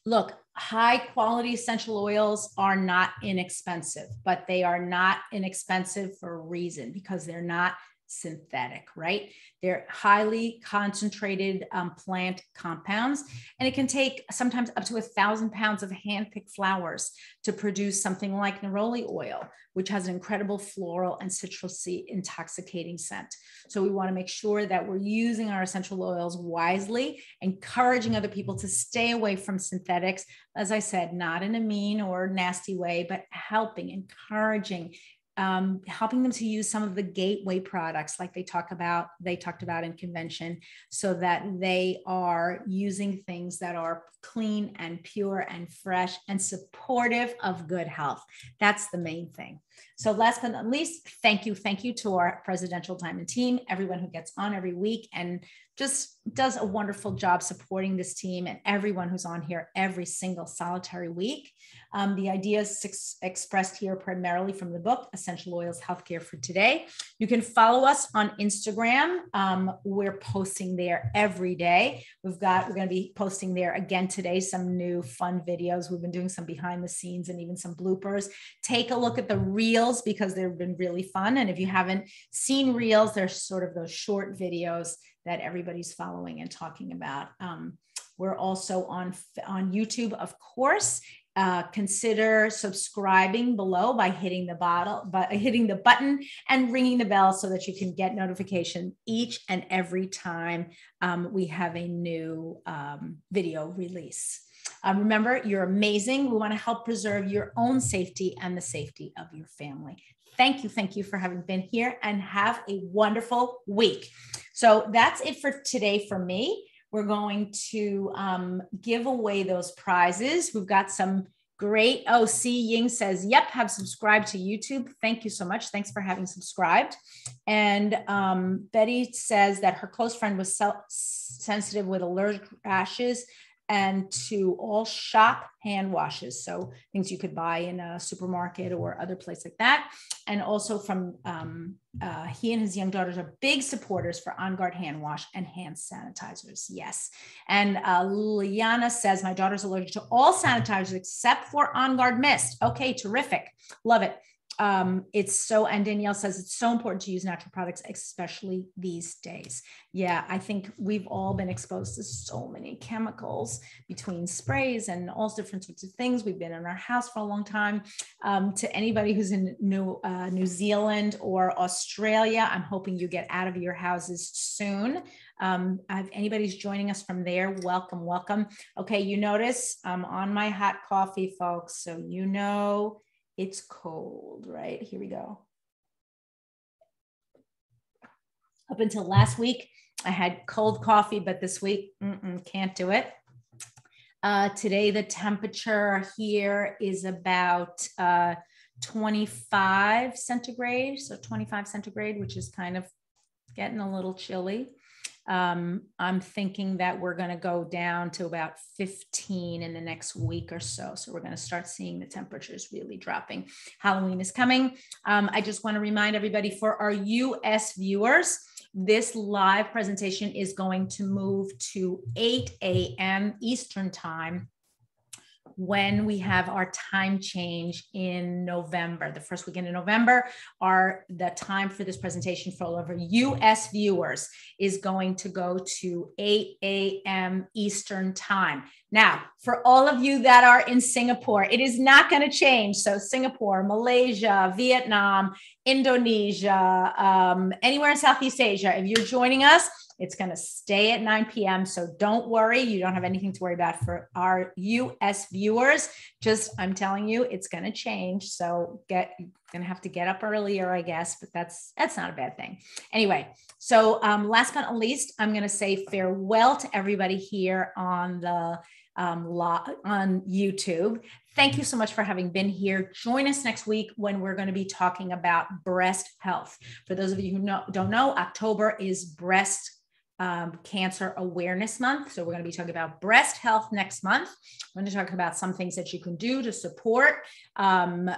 Look, high quality essential oils are not inexpensive, but they are not inexpensive for a reason, because they're not synthetic, right? They're highly concentrated plant compounds, and it can take sometimes up to 1,000 pounds of hand-picked flowers to produce something like neroli oil, which has an incredible floral and citrusy intoxicating scent. So we want to make sure that we're using our essential oils wisely, encouraging other people to stay away from synthetics. As I said, not in a mean or nasty way, but helping, encouraging, helping them to use some of the gateway products like they talked about in convention, so that they are using things that are clean and pure and fresh and supportive of good health. That's the main thing. So last but not least, thank you to our Presidential Diamond team, everyone who gets on every week and just does a wonderful job supporting this team, and everyone who's on here every single solitary week. The ideas expressed here primarily from the book, Essential Oils Healthcare for Today. You can follow us on Instagram. We're posting there every day. We're going to be posting there again today, some new fun videos. We've been doing some behind the scenes and even some bloopers. Take a look at the reels because they've been really fun. And if you haven't seen reels, they're sort of those short videos that everybody's following and talking about. We're also on YouTube, of course. Consider subscribing below by hitting the button and ringing the bell so that you can get notification each and every time we have a new video release. Remember, you're amazing. We want to help preserve your own safety and the safety of your family. Thank you. Thank you for having been here, and have a wonderful week. So that's it for today for me. We're going to give away those prizes. We've got some great. Oh, C Ying says, yep, have subscribed to YouTube. Thank you so much. Thanks for having subscribed. And Betty says that her close friend was sensitive with allergic rashes and to all shop hand washes. So things you could buy in a supermarket or other place like that. And also from he and his young daughters are big supporters for On Guard hand wash and hand sanitizers. Yes. And Liana says, my daughter's allergic to all sanitizers except for On Guard mist. Okay, terrific. Love it. It's so, and Danielle says it's so important to use natural products, especially these days. Yeah, I think we've all been exposed to so many chemicals between sprays and all different sorts of things. We've been in our house for a long time. To anybody who's in New Zealand or Australia, I'm hoping you get out of your houses soon. If anybody's joining us from there, welcome, welcome. Okay, you notice I'm on my hot coffee, folks, so you know it's cold, right? Here we go. Up until last week, I had cold coffee, but this week, can't do it. Today, the temperature here is about 25 centigrade. So 25 centigrade, which is kind of getting a little chilly. I'm thinking that we're going to go down to about 15 in the next week or so. So we're going to start seeing the temperatures really dropping. Halloween is coming. I just want to remind everybody, for our US viewers, this live presentation is going to move to 8 a.m. Eastern time when we have our time change in November. The first weekend in November, the time for this presentation for all of our US viewers is going to go to 8 a.m. Eastern time. Now, for all of you that are in Singapore, it is not going to change. So Singapore, Malaysia, Vietnam, Indonesia, anywhere in Southeast Asia, if you're joining us, it's going to stay at 9 p.m. So don't worry. You don't have anything to worry about for our US viewers. Just, I'm telling you, it's going to change. So you're going to have to get up earlier, I guess, but that's not a bad thing. Anyway, so last but not least, I'm going to say farewell to everybody here on the on YouTube. Thank you so much for having been here. Join us next week when we're going to be talking about breast health. For those of you who don't know, October is breast Cancer Awareness Month. So we're going to be talking about breast health next month. We're going to talk about some things that you can do to support some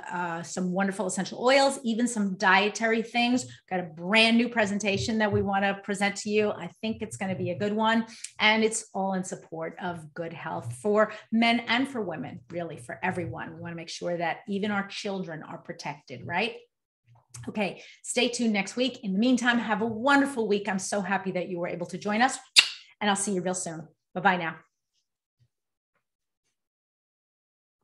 wonderful essential oils, even some dietary things. Got a brand new presentation that we want to present to you. I think it's going to be a good one. And it's all in support of good health for men and for women, really for everyone. We want to make sure that even our children are protected, right? Okay, stay tuned next week. In the meantime, have a wonderful week. I'm so happy that you were able to join us, and I'll see you real soon. Bye-bye now.